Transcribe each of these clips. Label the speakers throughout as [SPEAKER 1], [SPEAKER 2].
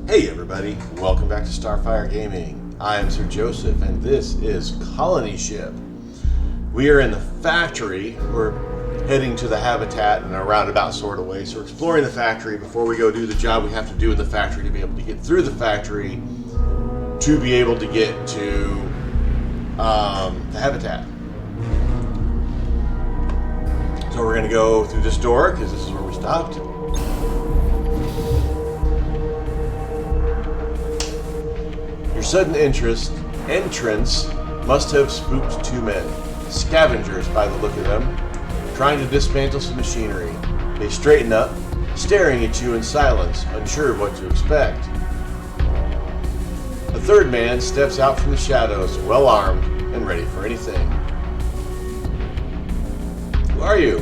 [SPEAKER 1] Hey everybody, welcome back to Starfyre Gaming. I am Sir Joseph and this is Colony Ship. We are in the factory. We're heading to the habitat in a roundabout sort of way. So we're exploring the factory before we go do the job we have to do in the factory to be able to get through the factory to be able to get to the habitat. So we're going to go through this door because this is where we stopped. Your sudden entrance must have spooked two men, scavengers by the look of them, trying to dismantle some machinery. They straighten up, staring at you in silence, unsure of what to expect. A third man steps out from the shadows, well armed and ready for anything. Who are you?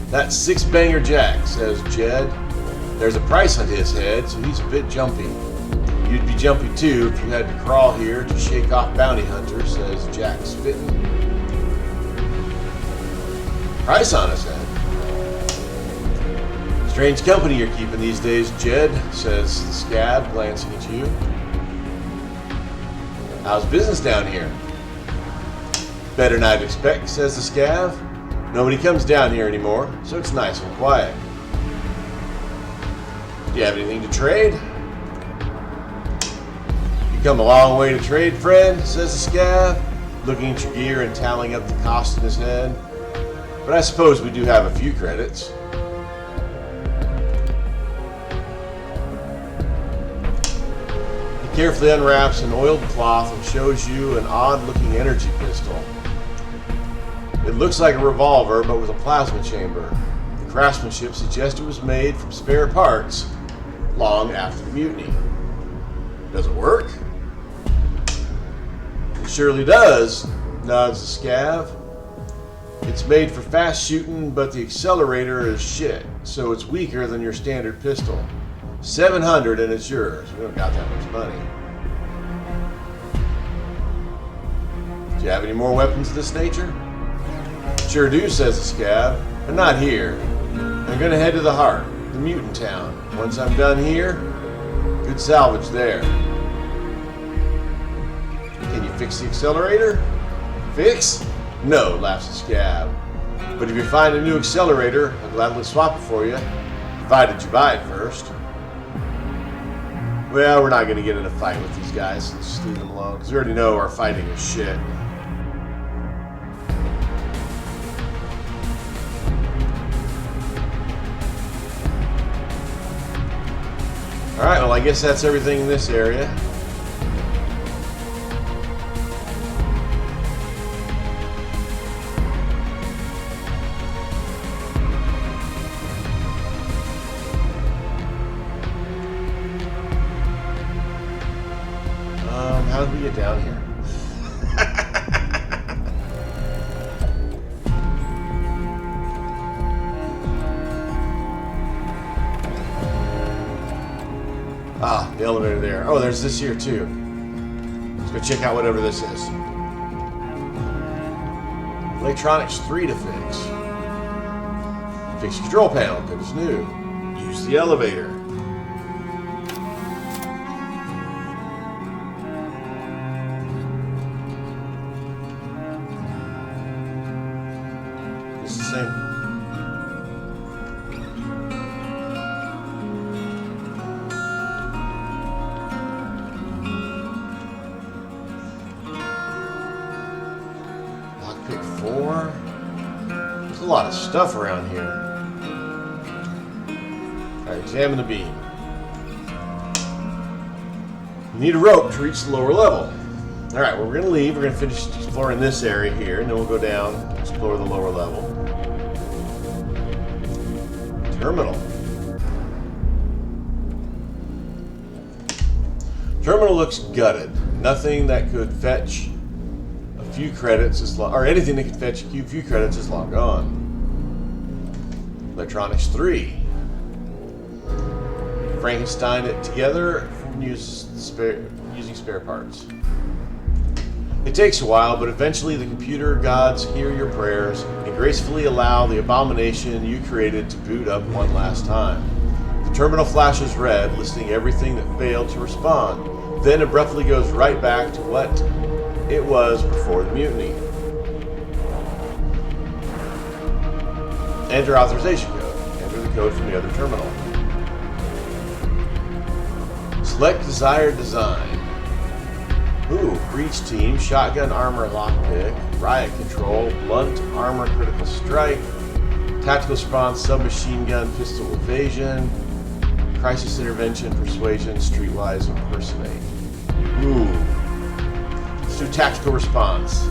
[SPEAKER 1] That's Six-Banger Jack, says Jed. There's a price on his head, so he's a bit jumpy. You'd be jumpy too if you had to crawl here to shake off bounty hunters, says Jack spitting. Price on his head. Strange company you're keeping these days, Jed, says the scab, glancing at you. How's business down here? Better than I'd expect, says the scab. Nobody comes down here anymore, so it's nice and quiet. Do you have anything to trade? You come a long way to trade, friend, says the scab, looking at your gear and tallying up the cost in his head. But I suppose we do have a few credits. He carefully unwraps an oiled cloth and shows you an odd-looking energy pistol. It looks like a revolver, but with a plasma chamber. The craftsmanship suggests it was made from spare parts long after the mutiny. Does it work? It surely does, nods the scav. It's made for fast shooting, but the accelerator is shit, so it's weaker than your standard pistol. $700 and it's yours. We don't got that much money. Do you have any more weapons of this nature? Sure do, says the scab, but not here. I'm gonna head to the heart, the mutant town. Once I'm done here, good salvage there. Can you fix the accelerator? Fix? No, laughs the scab. But if you find a new accelerator, I'll gladly swap it for you, provided you buy it first. Well, we're not gonna get in a fight with these guys, so just leave them alone, because we already know our fighting is shit. Alright, well I guess that's everything in this area. How did we get down here? Ah, the elevator there. Oh, there's this here too. Let's go check out whatever this is. Electronics 3 to fix. Fix your control panel, good as new. Use the elevator. It's the same. Lockpick 4. There's a lot of stuff around here. Alright, examine the beam. You need a rope to reach the lower level. Alright, well, we're going to leave. We're going to finish exploring this area here, and then we'll go down and explore the lower level. Terminal. Terminal looks gutted. Nothing that could fetch a few credits is long, or anything that could fetch a few credits is long gone. Electronics 3. Frankenstein it together using spare parts. It takes a while, but eventually the computer gods hear your prayers and gracefully allow the abomination you created to boot up one last time. The Terminal flashes red, listing everything that failed to respond, then abruptly goes right back to what it was before the mutiny. Enter authorization code. Enter the code from the other terminal. Select desired design. Ooh, breach team, shotgun armor lockpick, riot control, blunt armor critical strike, tactical response, submachine gun, pistol evasion, crisis intervention, persuasion, streetwise impersonate. Ooh. Let's do tactical response.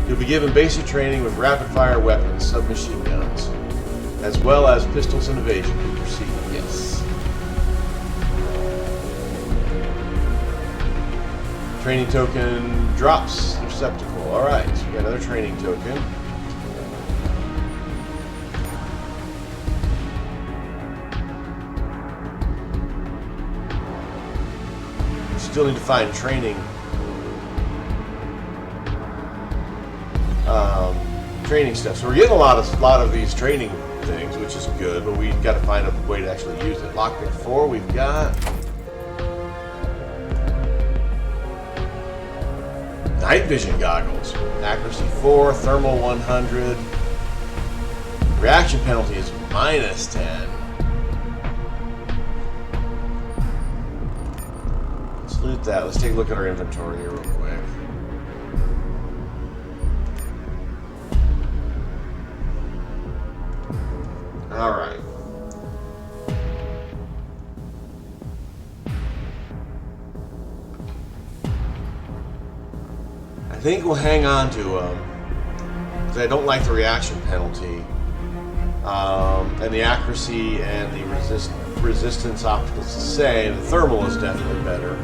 [SPEAKER 1] You'll be given basic training with rapid fire weapons, submachine guns, as well as pistols and evasion. You proceed. Yes. Training token drops receptacle. Alright, so we got another training token. We still need to find training. Training stuff. So we're getting a lot of these training things, which is good, but we've got to find a way to actually use it. Lockpick 4 we've got. Night vision goggles. Accuracy 4, thermal 100. Reaction penalty is -10. Let's loot that. Let's take a look at our inventory here real quick. Alright. I think we'll hang on to them because I don't like the reaction penalty, and the accuracy and the resistance opticals the same. The thermal is definitely better.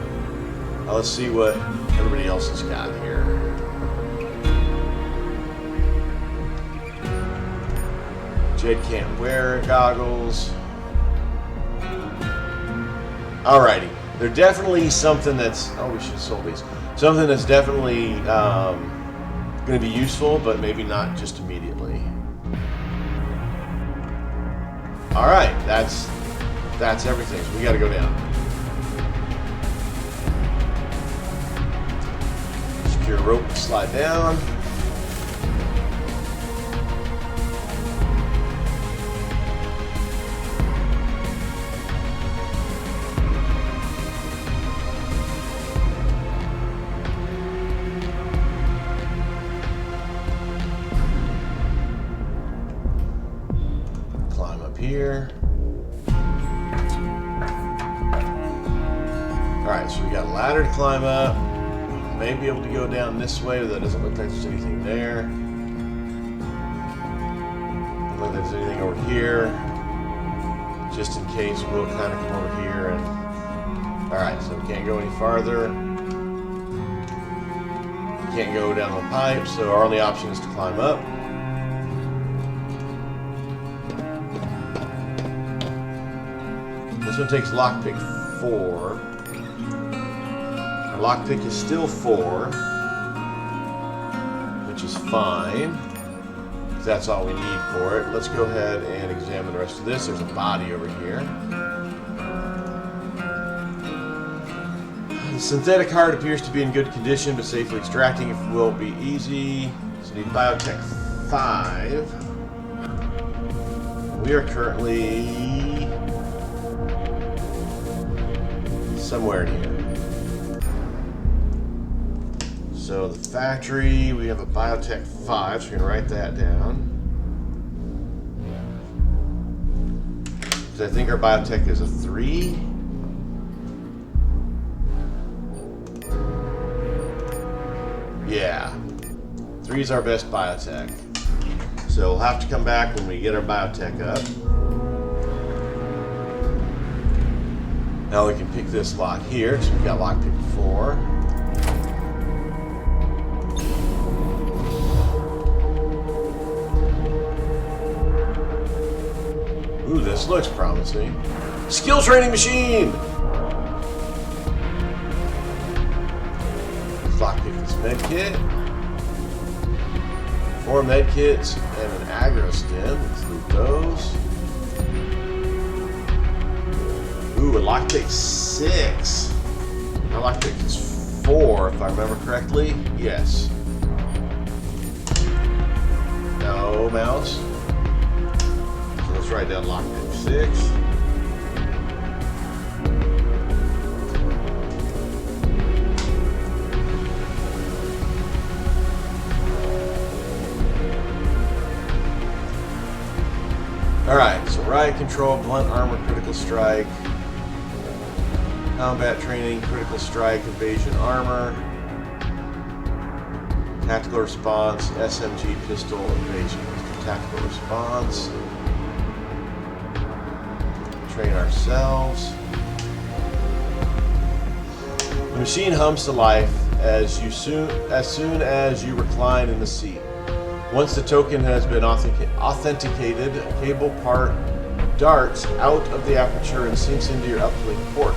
[SPEAKER 1] Now let's see what everybody else has got here. Jed can't wear goggles. Alrighty, they're definitely something that's. Oh, we should have sold these. Something that's definitely going to be useful, but maybe not just immediately. All right, that's everything. So we got to go down. Secure rope, slide down. Here. Alright, so we got a ladder to climb up. May be able to go down this way, but that doesn't look like there's anything there. Doesn't look like there's anything over here. Just in case, we'll kind of come over here and. Alright, so we can't go any farther. Can't go down the pipe, so our only option is to climb up. This one takes lockpick 4. Our lockpick is still 4, which is fine, because that's all we need for it. Let's go ahead and examine the rest of this. There's a body over here. The synthetic heart appears to be in good condition, but safely extracting it will be easy. So we need biotech 5. We are currently somewhere in here. So the factory, we have a biotech 5, so we're going to write that down. Because I think our biotech is a 3. Yeah. 3 is our best biotech. So we'll have to come back when we get our biotech up. Now we can pick this lock here, so we've got lockpick 4. Ooh, this looks promising. Skill training machine! Let's lockpick this med kit. 4 med kits and an aggro stem. Let's loot those. lockpick 6. My lockpick is 4, if I remember correctly. Yes. No, mouse. So let's write down lockpick 6. Alright, so riot control, blunt armor, critical strike, combat training, critical strike, evasion armor, tactical response, SMG pistol, evasion. Tactical response. Train ourselves. The machine hums to life as soon as you recline in the seat. Once the token has been authenticated, a cable part darts out of the aperture and sinks into your uplink port.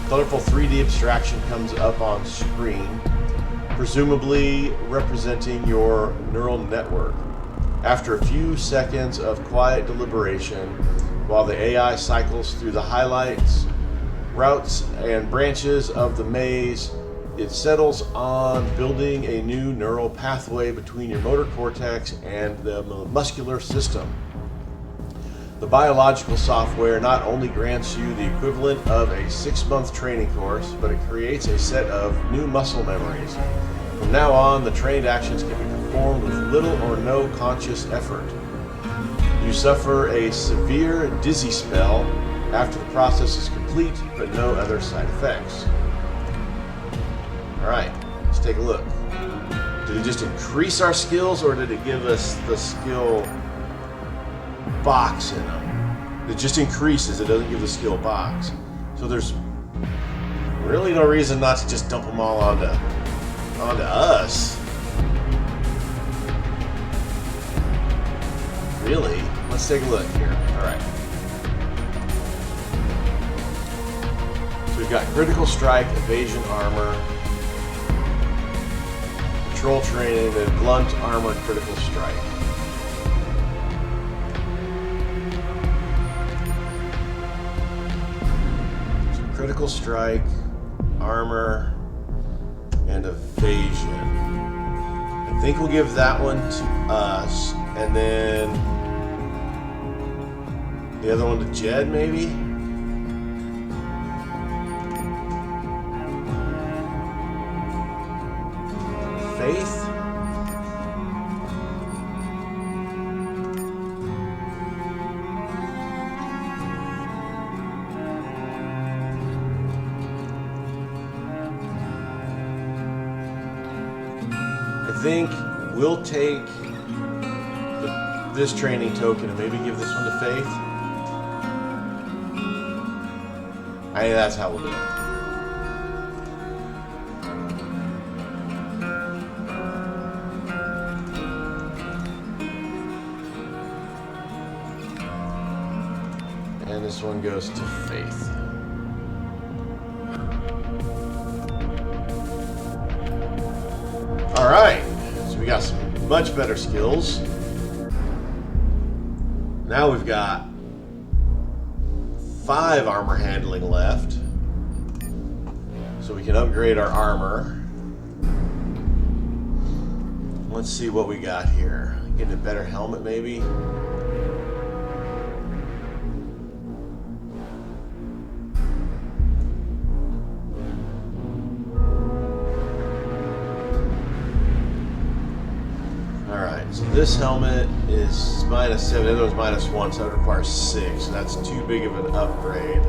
[SPEAKER 1] Colorful 3D abstraction comes up on screen, presumably representing your neural network. After a few seconds of quiet deliberation, while the AI cycles through the highlights, routes, and branches of the maze, it settles on building a new neural pathway between your motor cortex and the muscular system. The biological software not only grants you the equivalent of a 6-month training course, but it creates a set of new muscle memories. From now on, the trained actions can be performed with little or no conscious effort. You suffer a severe dizzy spell after the process is complete, but no other side effects. Alright, let's take a look. Did it just increase our skills, or did it give us the skill box in them? It just increases, it doesn't give the skill box. So there's really no reason not to just dump them all onto us. Really? Let's take a look here. Alright. So we've got critical strike, evasion armor, control training, and blunt armor, critical strike. So critical strike, armor, and evasion. I think we'll give that one to us, and then the other one to Jed, maybe? Faith? I think we'll take this training token and maybe give this one to Faith. I think that's how we'll do it. And this one goes to Faith. Alright, so we got some much better skills. Now we've got 5 armor handling left. So we can upgrade our armor. Let's see what we got here. Getting a better helmet, maybe? So this helmet is -7, the other one's -1, so that requires 6. So that's too big of an upgrade.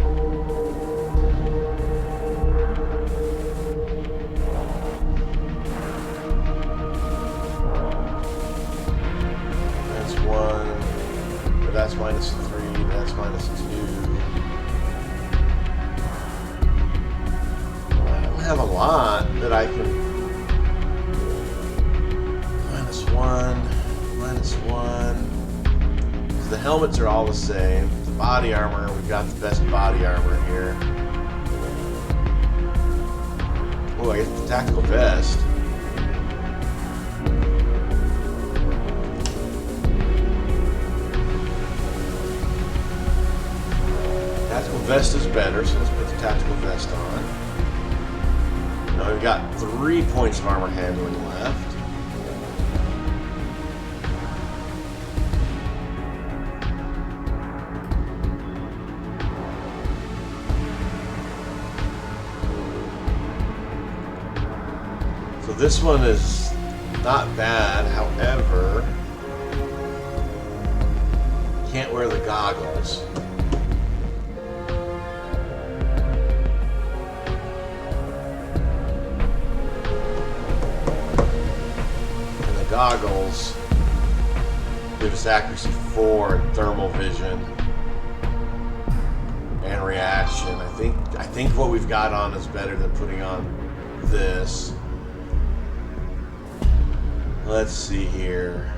[SPEAKER 1] That's 1, but that's -3, that's -2. I don't have a lot that I can... -1. So the helmets are all the same. The body armor, we've got the best body armor here. Oh, I get the tactical vest. That's tactical vest is better, so let's put the tactical vest on. Now we've got 3 points of armor handling left. So this one is not bad, however, can't wear the goggles. And the goggles give us accuracy 4 and thermal vision and reaction. I think what we've got on is better than putting on this. Let's see here.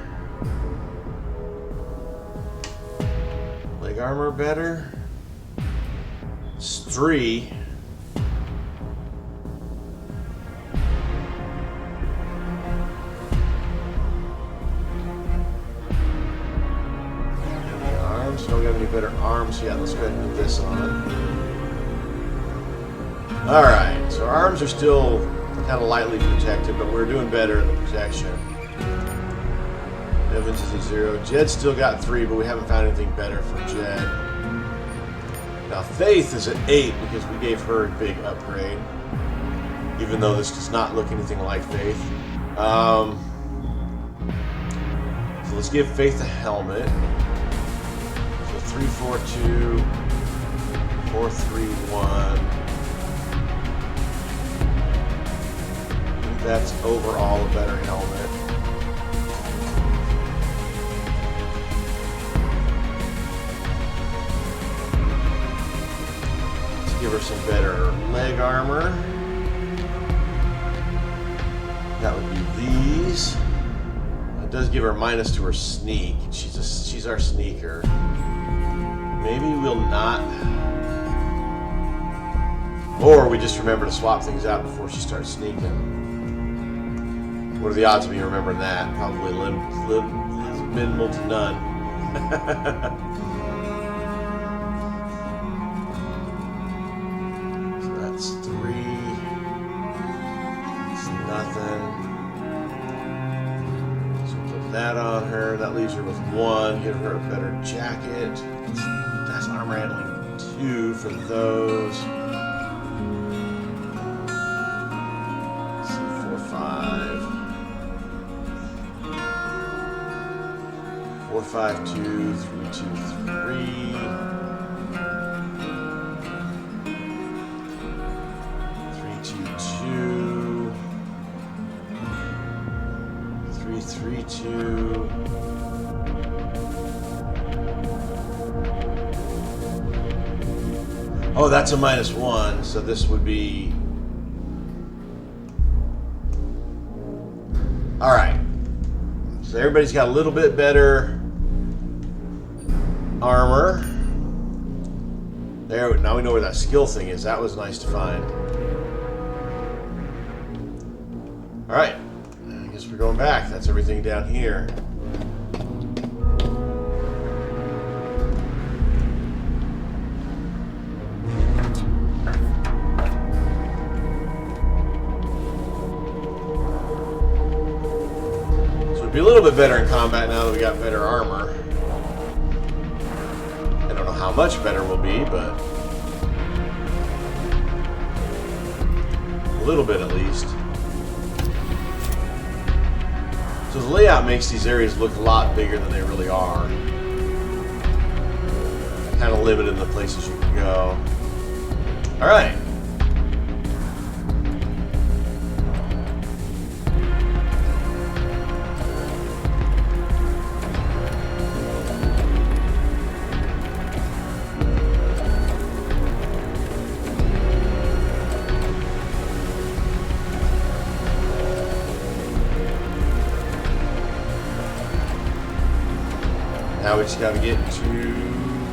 [SPEAKER 1] Leg armor better. It's 3. And the arms. Don't have any better arms yet. Let's go ahead and put this on. Alright, so our arms are still kind of lightly protected, but we're doing better in the protection. Evans is a 0. Jed's still got 3, but we haven't found anything better for Jed. Now Faith is at 8 because we gave her a big upgrade, even though this does not look anything like Faith. So let's give Faith a helmet. So 3, 4, 2, 4, 3, 1. I think that's overall a better helmet. Give her some better leg armor. That would be these. It does give her minus to her sneak. She's our sneaker. Maybe we'll not. Or we just remember to swap things out before she starts sneaking. What are the odds of me remembering that? Probably minimal to none. That on her, that leaves her with 1. Give her a better jacket. That's armor handling 2 for those. Let's see, 4, 5. 4, 5, 2, 3, 2, 3. 3, 2, 2. 3, 2. Oh, that's a -1, so this would be... Alright. So everybody's got a little bit better armor. There, now we know where that skill thing is. That was nice to find. Alright. I guess we're going back. That's everything down here. So we'd be a little bit better in combat now that we got better armor. I don't know how much better we'll be, but a little bit at least. So the layout makes these areas look a lot bigger than they really are. Kind of limited in the places you can go. Alright. Now we just got to get to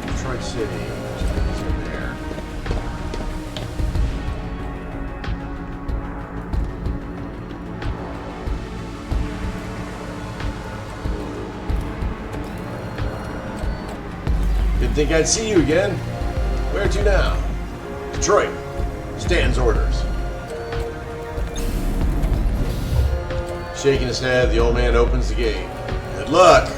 [SPEAKER 1] Detroit City, which I think is in there. Didn't think I'd see you again. Where to now? Detroit. Stanton's orders. Shaking his head, the old man opens the gate. Good luck.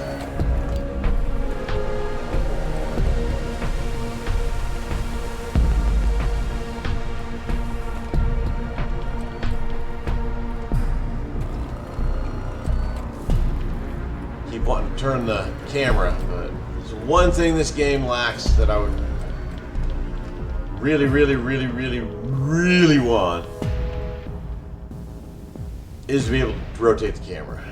[SPEAKER 1] Keep wanting to turn the camera, but there's one thing this game lacks that I would really want, is to be able to rotate the camera.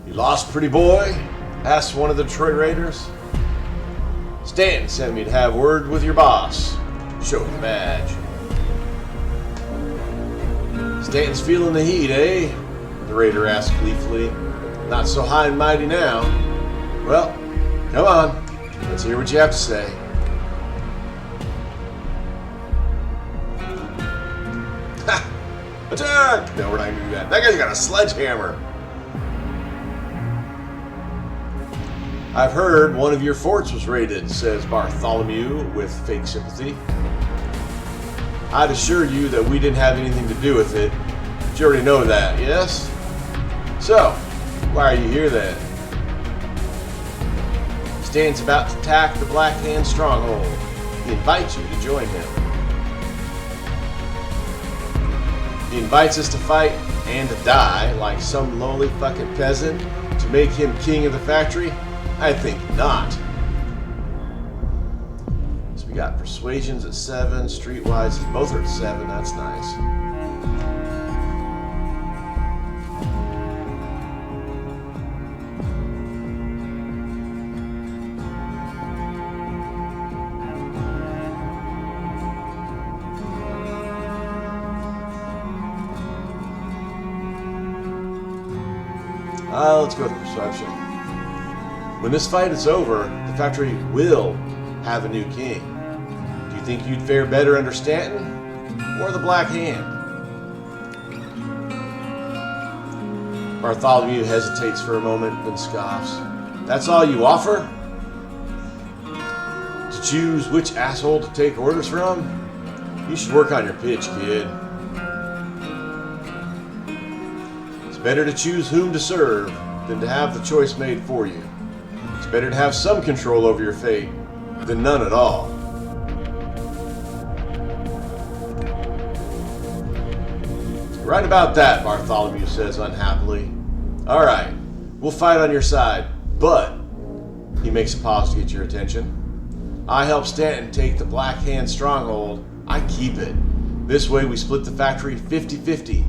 [SPEAKER 1] You lost, pretty boy? Asked one of the Detroit Raiders. Stanton sent me to have word with your boss. Show the badge. Stanton's feeling the heat, eh? The Raider asked gleefully. Not so high and mighty now. Well, come on. Let's hear what you have to say. Ha! Attack! No, we're not going to do that. That guy's got a sledgehammer. I've heard one of your forts was raided, says Bartholomew with fake sympathy. I'd assure you that we didn't have anything to do with it. But you already know that, yes? So, why are you here then? Stan's about to attack the Black Hand stronghold. He invites you to join him. He invites us to fight and to die like some lowly fucking peasant to make him king of the factory? I think not. So we got persuasions at 7, streetwise both are at 7. That's nice. Let's go with perception. When this fight is over, the factory will have a new king. Do you think you'd fare better under Stanton or the Black Hand? Bartholomew hesitates for a moment, then scoffs. That's all you offer? To choose which asshole to take orders from? You should work on your pitch, kid. It's better to choose whom to serve than to have the choice made for you. It's better to have some control over your fate than none at all. Right about that, Bartholomew says unhappily. All right, we'll fight on your side, but he makes a pause to get your attention. I help Stanton take the Black Hand stronghold. I keep it. This way we split the factory 50-50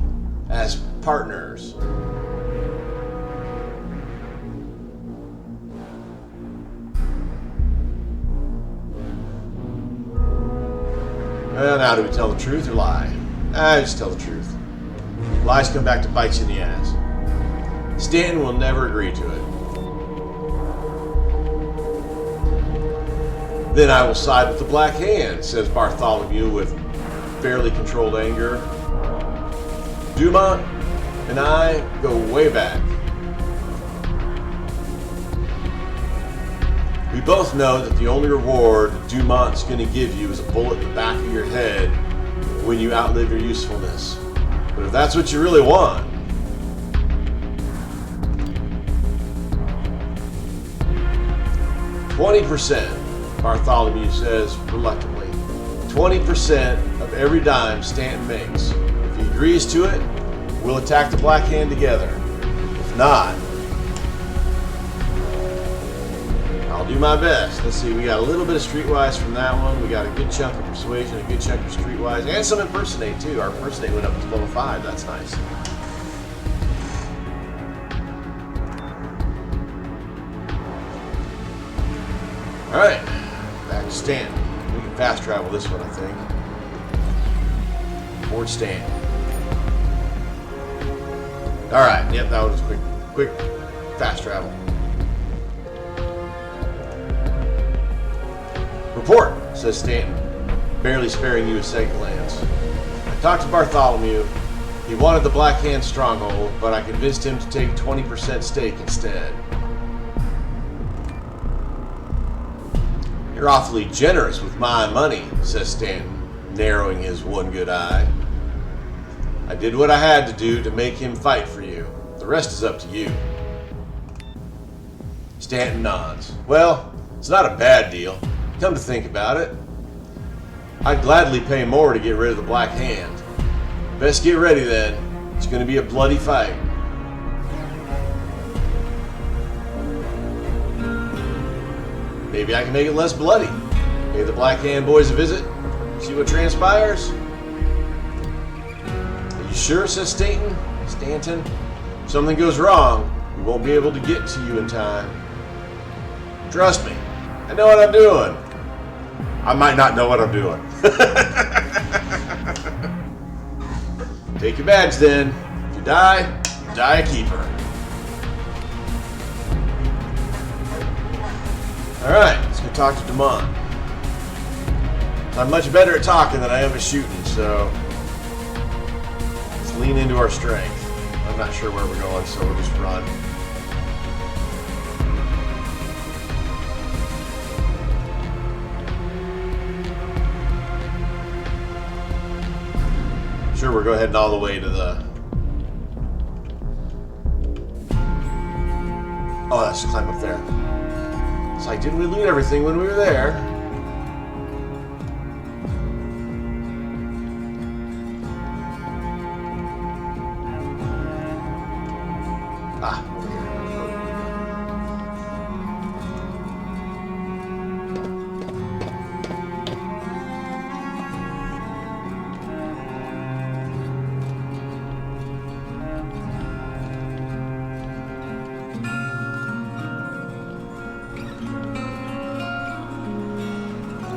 [SPEAKER 1] as partners. Well, now do we tell the truth or lie? I just tell the truth. Lies come back to bite you in the ass. Stanton will never agree to it. Then I will side with the Black Hand, says Bartholomew with fairly controlled anger. Dumont and I go way back. We both know that the only reward Dumont's going to give you is a bullet in the back of your head when you outlive your usefulness. But if that's what you really want, $20%, Bartholomew says reluctantly. 20% of every dime Stanton makes. If he agrees to it, we'll attack the Black Hand together. If not, I'll do my best. Let's see, we got a little bit of streetwise from that one. We got a good chunk of persuasion, a good chunk of streetwise, and some impersonate too. Our impersonate went up to level 5. That's nice. All right, back to Stanton. We can fast travel this one, I think. Fort Stanton. All right, yep, that was quick fast travel. Report, says Stanton, barely sparing you a second glance. I talked to Bartholomew. He wanted the Black Hand stronghold, but I convinced him to take 20% stake instead. You're awfully generous with my money, says Stanton, narrowing his one good eye. I did what I had to do to make him fight for you. The rest is up to you. Stanton nods. Well, it's not a bad deal. Come to think about it, I'd gladly pay more to get rid of the Black Hand. Best get ready then. It's going to be a bloody fight. Maybe I can make it less bloody. Pay the Black Hand boys a visit. See what transpires. Are you sure, says Stanton? If something goes wrong, we won't be able to get to you in time. Trust me, I know what I'm doing. I might not know what I'm doing. Take your badge then. If you die a keeper. Alright, let's go talk to Demont. I'm much better at talking than I am at shooting, so let's lean into our strength. I'm not sure where we're going, so we'll just run. Sure, we're going heading all the way to the... Oh, let's climb up there. It's like, didn't we loot everything when we were there? Ah, over here.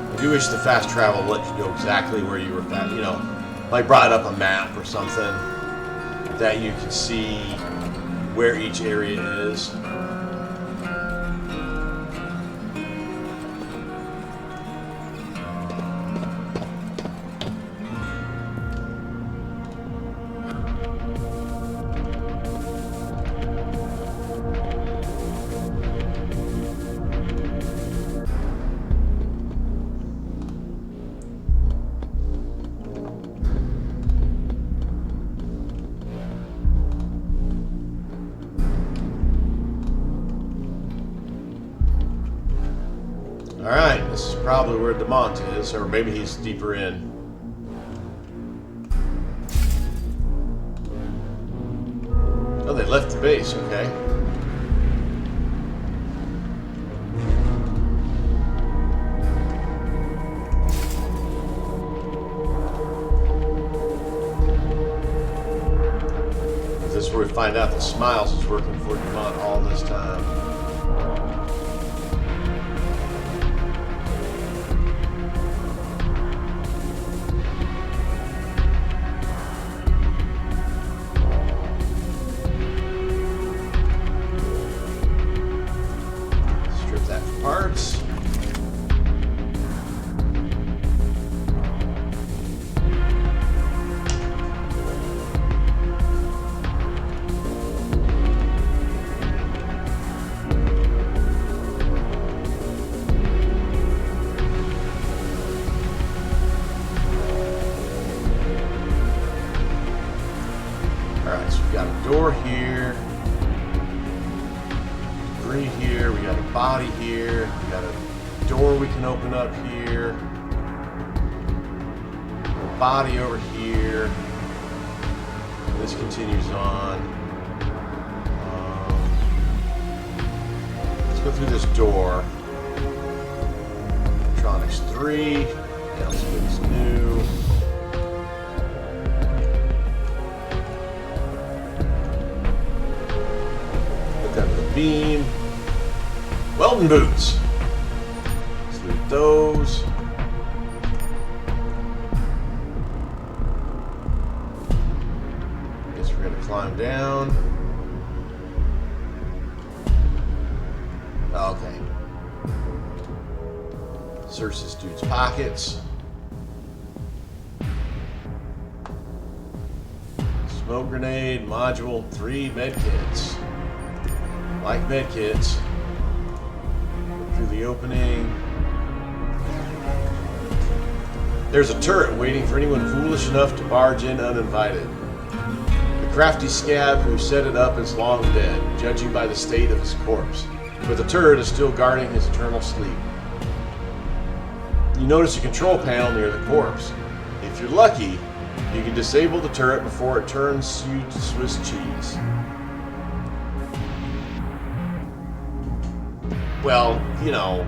[SPEAKER 1] I do wish the fast travel let you know exactly where you were fast, you know, like brought up a map or something that you can see where each area is. Alright, this is probably where Demont is, or maybe he's deeper in. Oh, they left the base, okay. This is where we find out that Smiles is working for Demont all this time. Parts. Alright, so we've got a door here. Here, we got a body here, we got a door we can open up here, a body over here. This continues on. Let's go through this door. Electronics 3. Yeah, let's go this new. Look up the beam. Welding boots. Let's loot those. Guess we're gonna climb down. Okay. Search this dude's pockets. Smoke grenade, module, 3 medkits. Like medkits. Through the opening. There's a turret waiting for anyone foolish enough to barge in uninvited. The crafty scab who set it up is long dead, judging by the state of his corpse, but the turret is still guarding his eternal sleep. You notice a control panel near the corpse. If you're lucky, you can disable the turret before it turns you to Swiss cheese. Well, you know.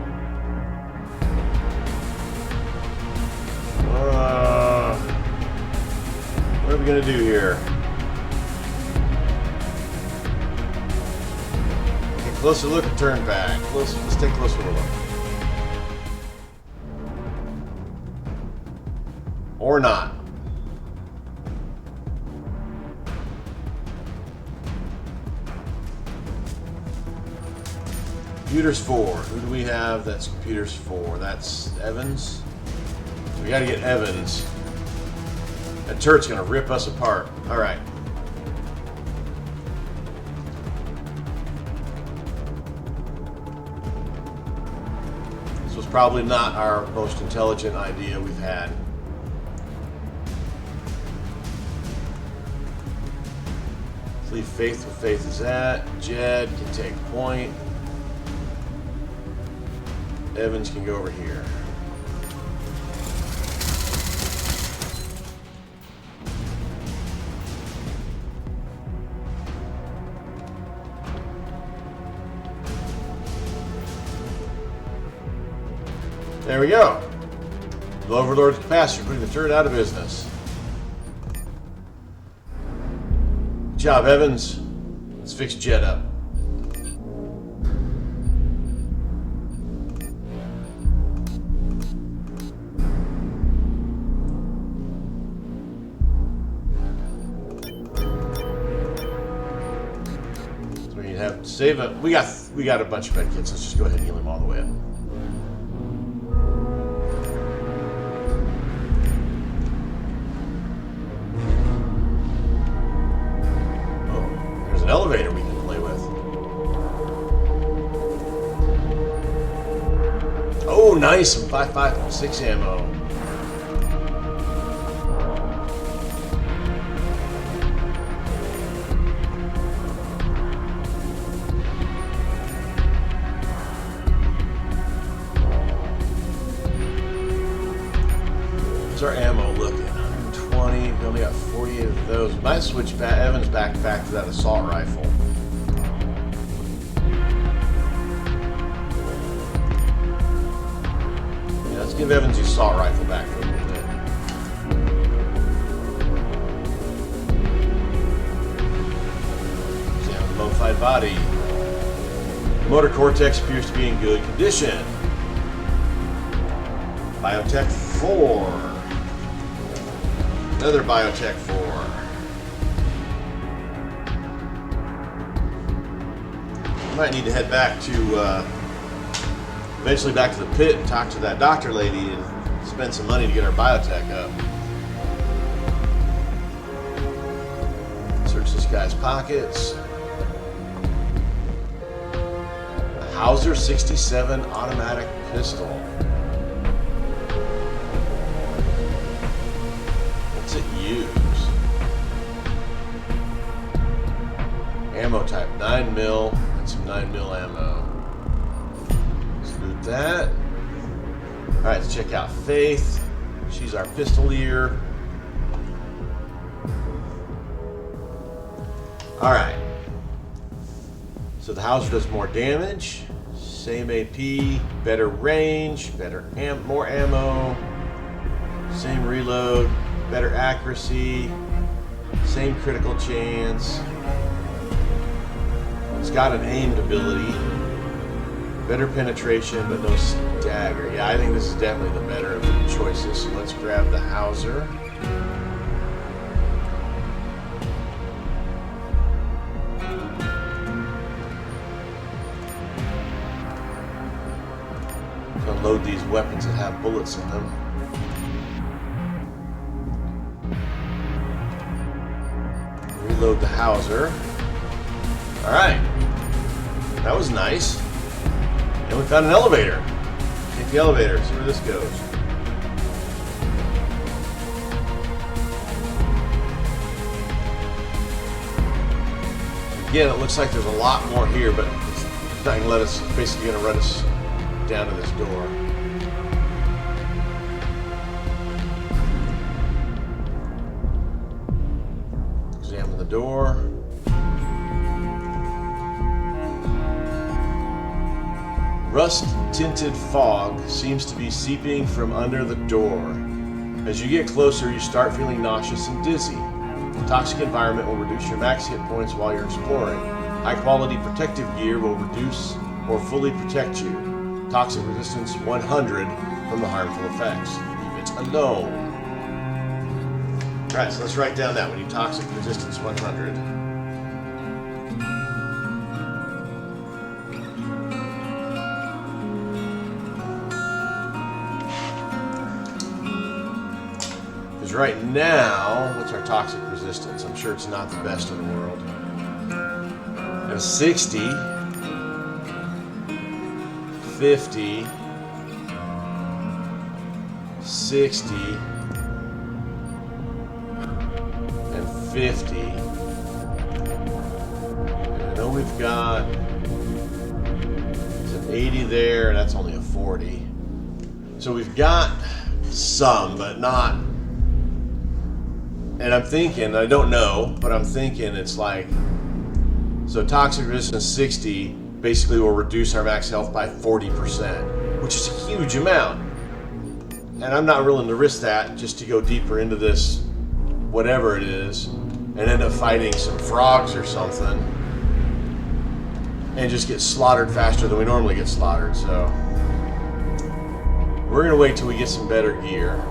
[SPEAKER 1] What are we gonna do here? Take a closer look and turn back. Let's take a closer look. Or not. Computers 4. Who do we have? That's computers 4. That's Evans. So we gotta get Evans. That turret's gonna rip us apart. Alright. This was probably not our most intelligent idea we've had. Let's leave Faith where Faith is at. Jed can take point. Evans can go over here. There we go. The Overlord's capacity, putting the turret out of business. Good job, Evans. Let's fix Jet up. So we have to save it. We got a bunch of med kits. Let's just go ahead and heal him all the way up. Elevator we can play with. Oh, nice! Some 5.56 ammo. How's our ammo looking? 120. We only got 48 of those. We might switch Evans back to that assault rifle. Yeah, let's give Evans the assault rifle back for a little bit. Examine the modified body. Motor cortex appears to be in good condition. Biotech 4. Another Biotech 4. Might need to head back to, eventually back to the pit and talk to that doctor lady and spend some money to get our Biotech up. Search this guy's pockets. A Hauser 67 automatic pistol. What's it use? Ammo type 9mm. Some 9mm ammo. Let's loot that. Alright, let's check out Faith. She's our pistolier. Alright. So the Hauser does more damage. Same AP. Better range. More ammo. Same reload. Better accuracy. Same critical chance. It's got an aimed ability, better penetration, but no stagger. Yeah, I think this is definitely the better of the choices. So let's grab the Hauser. Unload these weapons that have bullets in them. Reload the Hauser. Alright. That was nice. And we found an elevator. Take the elevator, see where this goes. Again, it looks like there's a lot more here, but it's not going to let us, basically going to run us down to this door. Examine the door. Rust-tinted fog seems to be seeping from under the door. As you get closer, you start feeling nauseous and dizzy. The toxic environment will reduce your max hit points while you're exploring. High-quality protective gear will reduce or fully protect you. Toxic resistance 100 from the harmful effects. Leave it alone. Alright, so let's write down that. We need toxic resistance 100. Because right now, what's our toxic resistance? I'm sure it's not the best in the world. And 60, 50, 60, and 50. And I know we've got an 80 there, and that's only a 40. So we've got some, but not. And I'm thinking, I don't know, but I'm thinking it's like, so toxic resistance 60 basically will reduce our max health by 40%, which is a huge amount. And I'm not willing to risk that just to go deeper into this, whatever it is, and end up fighting some frogs or something, and just get slaughtered faster than we normally get slaughtered. So we're gonna wait till we get some better gear.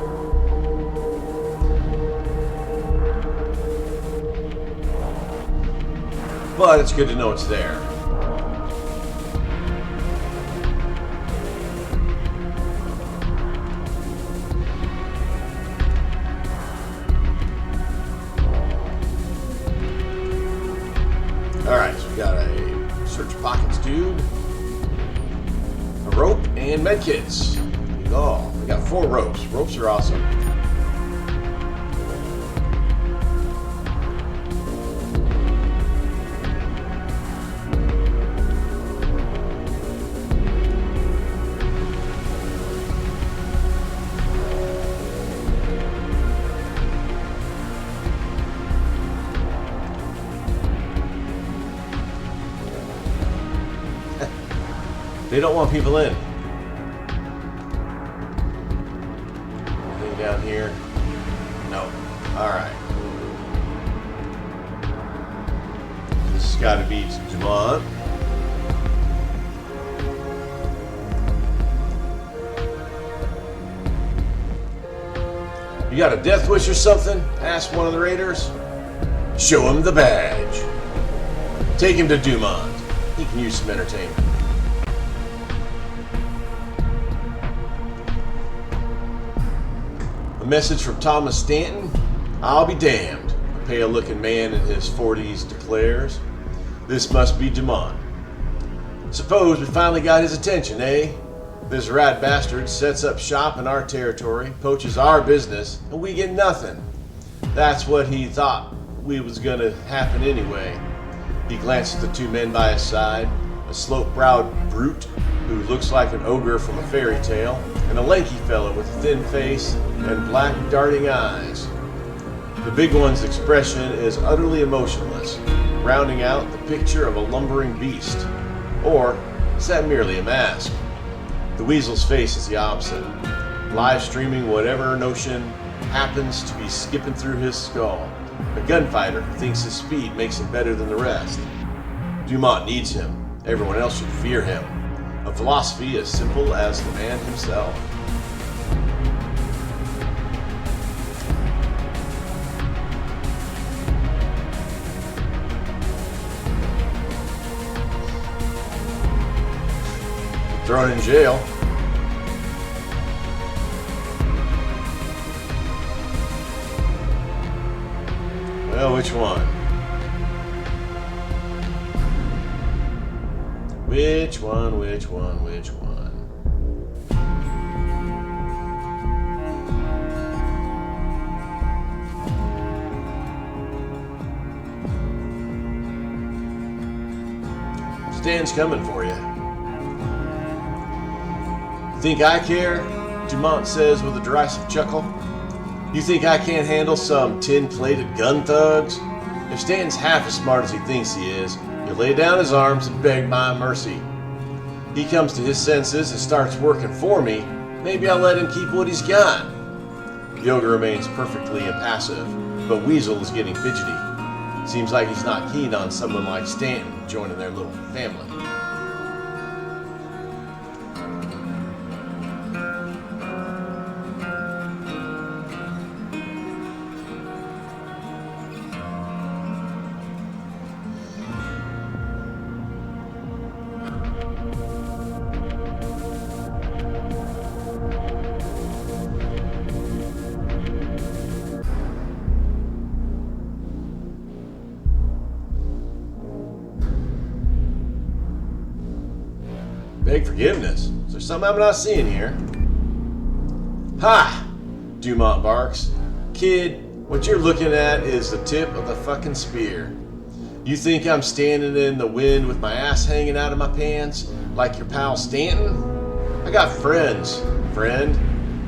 [SPEAKER 1] But it's good to know it's there. Alright, so we've got a search pockets dude, a rope, and medkits. Oh, we got 4 ropes. Ropes are awesome. They don't want people in. Anything down here? No. Alright. This has got to be Jamont. You got a death wish or something? Asked one of the raiders. Show him the badge. Take him to Dumont. He can use some entertainment. Message from Thomas Stanton. I'll be damned, a pale-looking man in his 40s declares. This must be Dumont. Suppose we finally got his attention, eh? This rat bastard sets up shop in our territory, poaches our business, and we get nothing. That's what he thought was gonna happen anyway. He glanced at the 2 men by his side, a slope-browed brute who looks like an ogre from a fairy tale, and a lanky fellow with a thin face and black darting eyes. The big one's expression is utterly emotionless, rounding out the picture of a lumbering beast. Or is that merely a mask? The weasel's face is the opposite, live streaming whatever notion happens to be skipping through his skull. A gunfighter who thinks his speed makes him better than the rest. Dumont needs him. Everyone else should fear him. A philosophy as simple as the man himself. Thrown in jail. Well, which one? Which one? Which one? Which one? Stan's coming for you. Think I care? Dumont says with a derisive chuckle. You think I can't handle some tin-plated gun thugs? If Stan's half as smart as he thinks he is, he'll lay down his arms and beg my mercy. He comes to his senses and starts working for me. Maybe I'll let him keep what he's got. The ogre remains perfectly impassive, but Weasel is getting fidgety. Seems like he's not keen on someone like Stanton joining their little family. Beg forgiveness? Is there something I'm not seeing here? Ha! Dumont barks. Kid, what you're looking at is the tip of the fucking spear. You think I'm standing in the wind with my ass hanging out of my pants like your pal Stanton? I got friends, friend.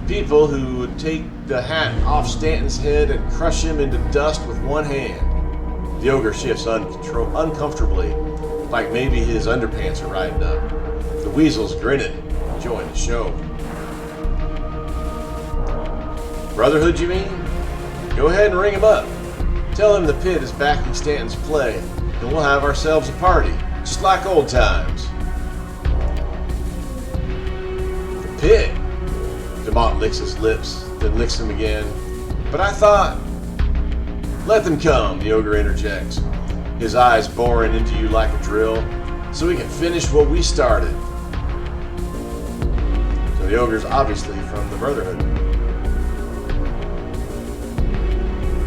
[SPEAKER 1] People who would take the hat off Stanton's head and crush him into dust with one hand. The ogre shifts uncomfortably, like maybe his underpants are riding up. The Weasel's grinning, enjoying the show. Brotherhood, you mean? Go ahead and ring him up. Tell him the pit is backing Stanton's play, and we'll have ourselves a party, just like old times. The pit? Dumont licks his lips, then licks them again. But I thought... Let them come, the ogre interjects, his eyes boring into you like a drill, so we can finish what we started. So the ogre's obviously from the Brotherhood.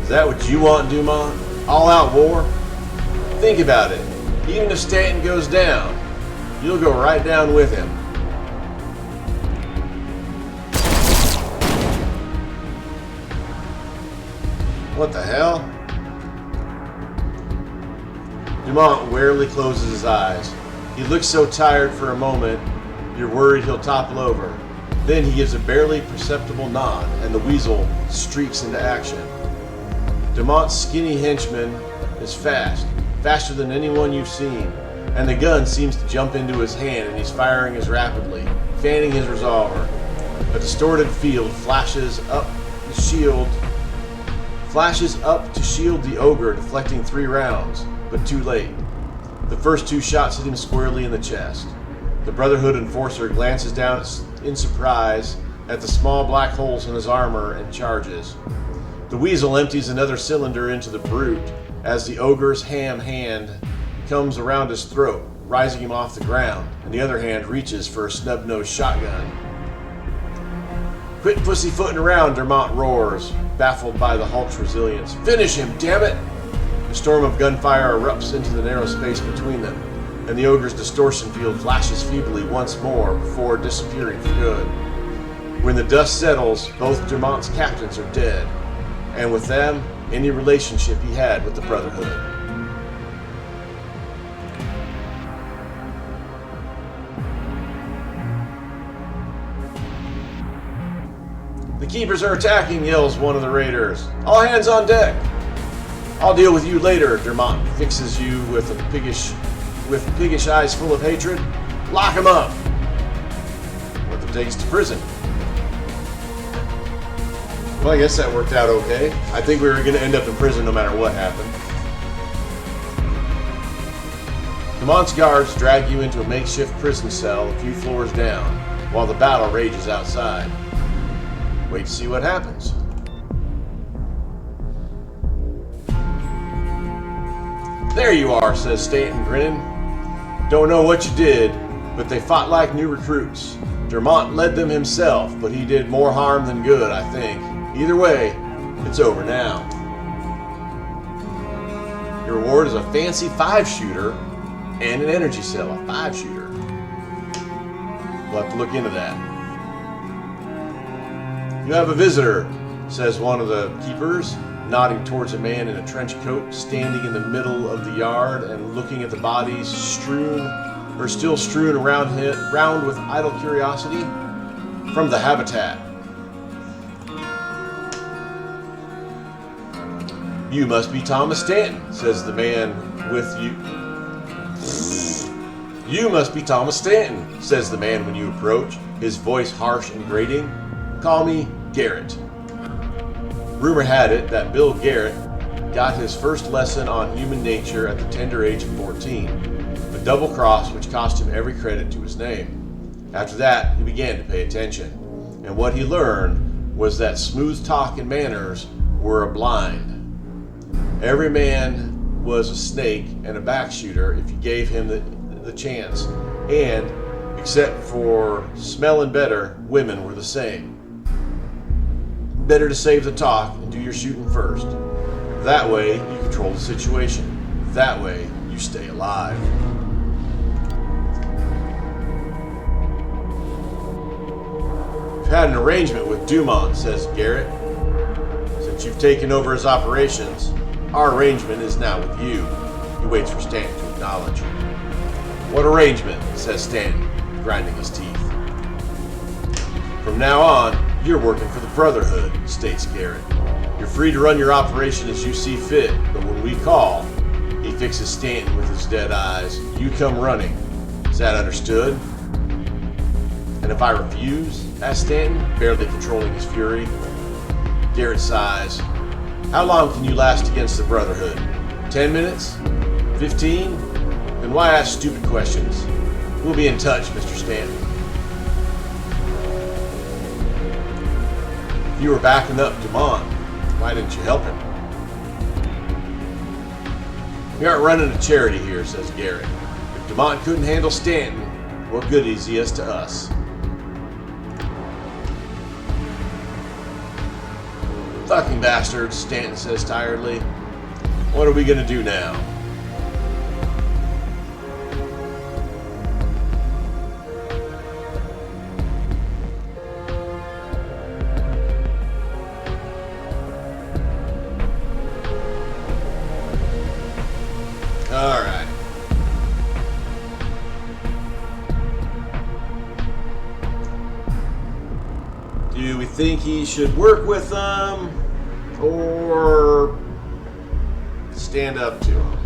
[SPEAKER 1] Is that what you want, Dumont? All-out war? Think about it. Even if Stanton goes down, you'll go right down with him. What the hell? Dumont warily closes his eyes. He looks so tired for a moment, you're worried he'll topple over. Then he gives a barely perceptible nod, and the Weasel streaks into action. Dumont's skinny henchman is fast, faster than anyone you've seen, and the gun seems to jump into his hand and he's firing as rapidly, fanning his revolver. A distorted field flashes up to shield the ogre, deflecting 3 rounds, but too late. The first 2 shots hit him squarely in the chest. The Brotherhood enforcer glances down in surprise at the small black holes in his armor and charges. The Weasel empties another cylinder into the brute as the ogre's ham hand comes around his throat, rising him off the ground, and the other hand reaches for a snub-nosed shotgun. Quit pussyfooting around, Dumont roars, baffled by the Hulk's resilience. Finish him, damn it! A storm of gunfire erupts into the narrow space between them, and the ogre's distortion field flashes feebly once more before disappearing for good. When the dust settles, both Dumont's captains are dead, and with them, any relationship he had with the Brotherhood. The keepers are attacking, yells one of the raiders. All hands on deck! I'll deal with you later, Dumont fixes you with piggish eyes full of hatred. Lock him up! Let them take us to prison. Well, I guess that worked out okay. I think we were going to end up in prison no matter what happened. Dumont's guards drag you into a makeshift prison cell a few floors down, while the battle rages outside. Wait to see what happens. There you are, says Stanton, grinning. Don't know what you did, but they fought like new recruits. Dumont led them himself, but he did more harm than good, I think. Either way, it's over now. Your reward is a fancy 5-shooter and an energy cell, a 5-shooter. We'll have to look into that. You have a visitor, says one of the keepers, nodding towards a man in a trench coat standing in the middle of the yard and looking at the bodies strewn are still strewn round with idle curiosity? From the habitat. You must be Thomas Stanton, says the man with you. You must be Thomas Stanton, says the man when you approach, his voice harsh and grating. Call me Garrett. Rumor had it that Bill Garrett got his first lesson on human nature at the tender age of 14, a double cross which cost him every credit to his name. After that, he began to pay attention, and what he learned was that smooth talk and manners were a blind. Every man was a snake and a backshooter if you gave him the chance, and, except for smelling better, women were the same. Better to save the talk and do your shooting first. That way, you control the situation. That way, you stay alive. We've had an arrangement with Dumont, says Garrett. Since you've taken over his operations, our arrangement is now with you. He waits for Stanton to acknowledge. What arrangement? Says Stanton, grinding his teeth. From now on, you're working for the Brotherhood, states Garrett. You're free to run your operation as you see fit, but when we call, he fixes Stanton with his dead eyes. You come running. Is that understood? And if I refuse? Asks Stanton, barely controlling his fury. Garrett sighs. How long can you last against the Brotherhood? 10 minutes? 15? Then why ask stupid questions? We'll be in touch, Mr. Stanton. If you were backing up Dumont, why didn't you help him? We aren't running a charity here, says Garrett. If Dumont couldn't handle Stanton, what good is he to us? Fucking bastards, Stanton says tiredly. What are we gonna do now? Alright. Do we think he should work with them or stand up to him?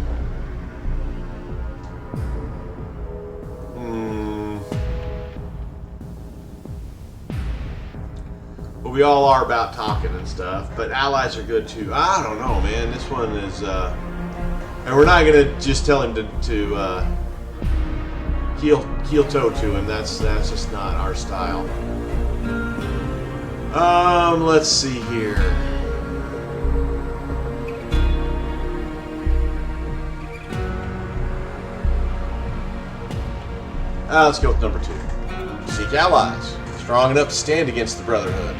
[SPEAKER 1] Well, we all are about talking and stuff, but allies are good too. I don't know, man. This one is, and we're not gonna just tell him to heel toe to him. That's just not our style. Let's see here. Let's go with number 2. Seek allies, strong enough to stand against the Brotherhood.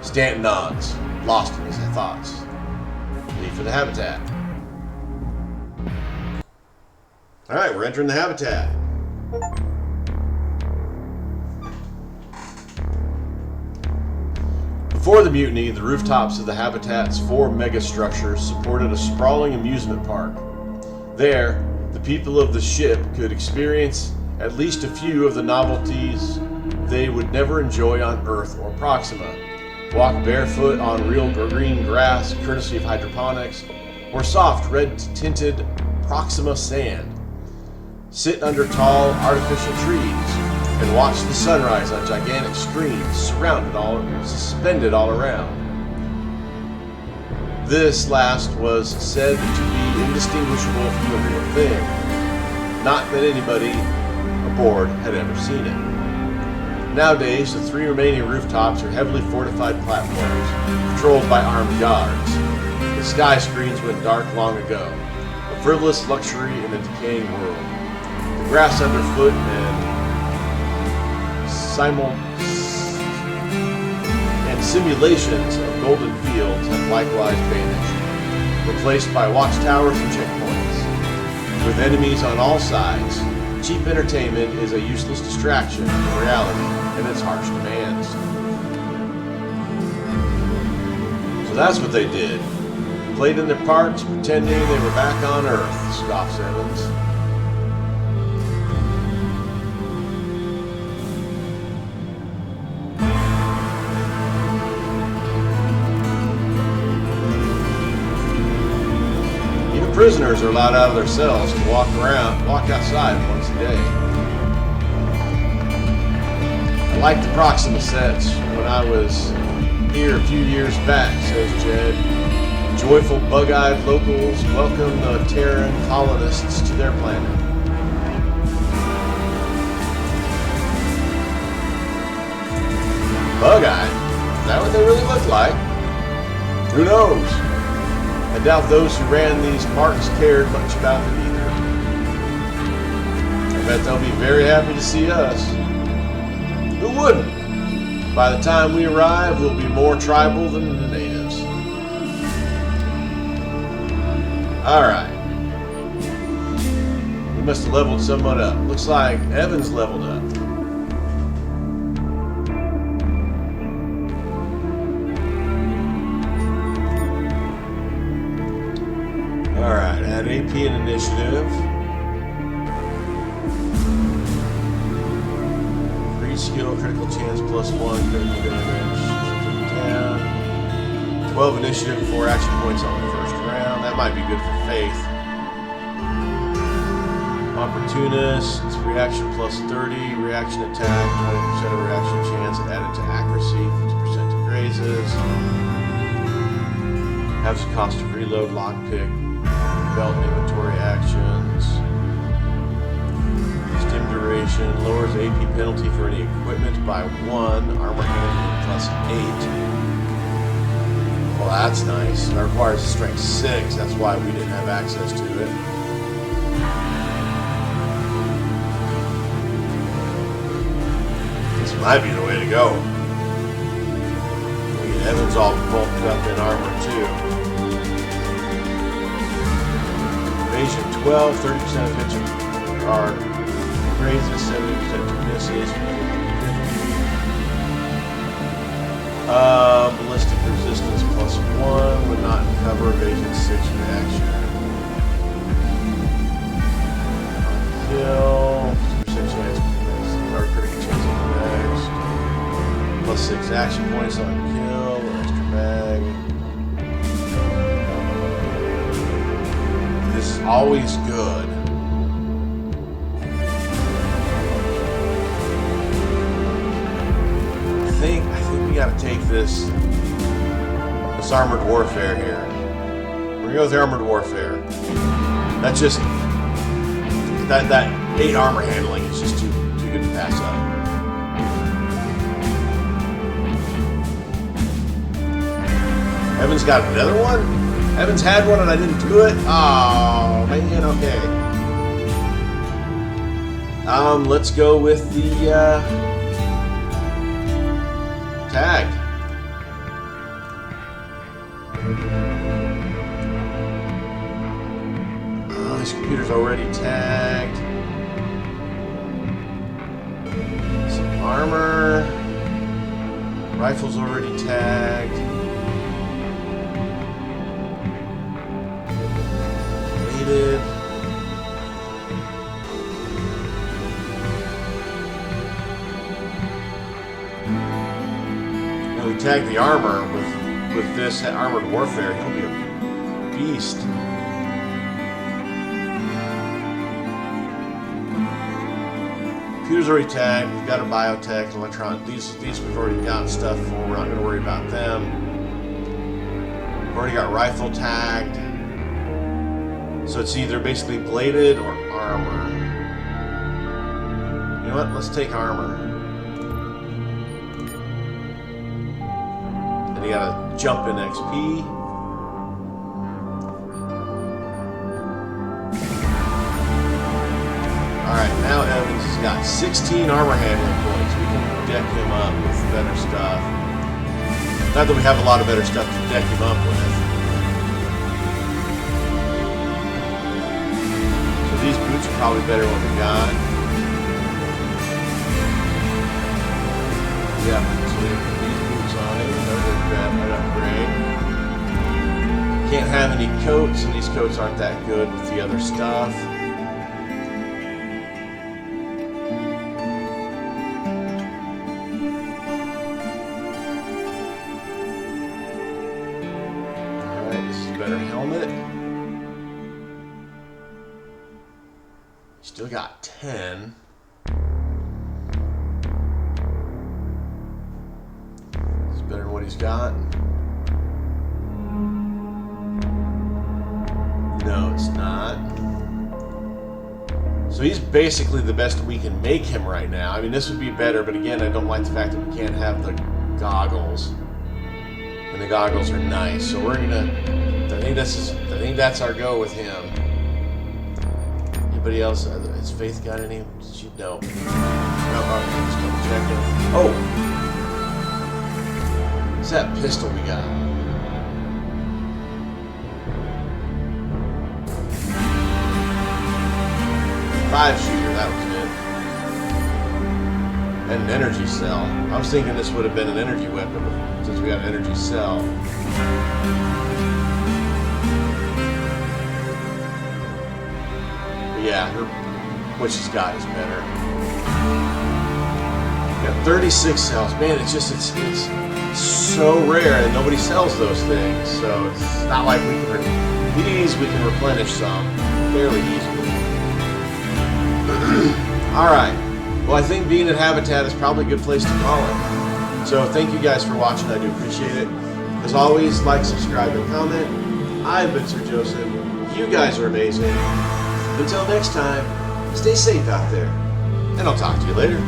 [SPEAKER 1] Stanton nods, lost in his thoughts. Leave for the habitat. Alright, we're entering the habitat. Before the mutiny, the rooftops of the habitat's 4 megastructures supported a sprawling amusement park. There, the people of the ship could experience at least a few of the novelties they would never enjoy on Earth or Proxima. Walk barefoot on real green grass, courtesy of hydroponics, or soft red-tinted Proxima sand. Sit under tall, artificial trees and watch the sunrise on gigantic screens suspended all around. This last was said to be indistinguishable from the real thing. Not that anybody aboard had ever seen it. Nowadays, the 3 remaining rooftops are heavily fortified platforms, controlled by armed guards. The sky screens went dark long ago, a frivolous luxury in a decaying world. The grass underfoot and simulations of golden fields have likewise vanished, replaced by watchtowers and checkpoints. With enemies on all sides, cheap entertainment is a useless distraction from reality and its harsh demands. So that's what they did. Played in their parks, pretending they were back on Earth, scoffs Evans. prisoners are allowed out of their cells to walk outside once a day. I like the Proxima sets when I was here a few years back, says Jed. Joyful, bug-eyed locals welcome the Terran colonists to their planet. Bug-eyed? Is that what they really look like? Who knows? I doubt those who ran these parks cared much about them either. I bet they'll be very happy to see us. Who wouldn't? By the time we arrive, we'll be more tribal than the natives. Alright. We must have leveled someone up. Looks like Evan's leveled up. Alright, add AP and initiative. Free skill, critical chance +1, critical damage. Down. 12 initiative, 4 action points on the first round. That might be good for Faith. Opportunist, reaction +30, reaction attack, 20% of reaction chance, added to accuracy, 50% to grazes. Has the cost of reload, lockpick, belt inventory actions. Stim duration, lowers AP penalty for any equipment by 1, armor handling +8. Well, that's nice. That requires a strength 6, that's why we didn't have access to it. This might be the way to go. Evan's all bulked up in armor too. Evasion 12, 30% of hits are raises, 70% to misses. Ballistic resistance +1 would not cover evasion 6 reaction. Kill, 50% chance or critical chance on the next. +6 action points on kill, extra mag. This is always good. I think we gotta take this armored warfare here. We're gonna go with armored warfare. That's just that 8 armor handling is just too good to pass up. Evan's got another one? Evan's had one and I didn't do it? Oh, man, okay. Let's go with the tag. Oh, this computer's already tagged. Some armor. Rifle's already tagged. Now we tag the armor with this armored warfare. He'll be a beast. Computer's already tagged. We've got a biotech, electron. These we've already got stuff for. We're not going to worry about them. We've already got rifle tagged. So it's either basically bladed or armor. You know what? Let's take armor. And you gotta jump in XP. Alright, now Evans has got 16 armor handling points. We can deck him up with better stuff. Not that we have a lot of better stuff to deck him up with. These boots are probably better than what we got. Yeah, so we put these boots on it. Another right upgrade. Can't have any coats, and these coats aren't that good with the other stuff. Alright, this is a better helmet. Still got 10. It's better than what he's got. No, it's not. So he's basically the best we can make him right now. I mean, this would be better, but again, I don't like the fact that we can't have the goggles. And the goggles are nice, so we're gonna. I think that's our go with him. Anybody else? Has Faith got any? No. Just double checking. Oh, what's that pistol we got? Five shooter, that was good. And an energy cell. I was thinking this would have been an energy weapon since we got an energy cell. But yeah, what she's got is better. Got 36 cells. Man, it's so rare and nobody sells those things. So it's not like we can replenish some fairly easily. Alright, well I think being at Habitat is probably a good place to call it. So thank you guys for watching, I do appreciate it. As always, like, subscribe, and comment. I've been Sir Joseph. You guys are amazing. Until next time, stay safe out there. And I'll talk to you later.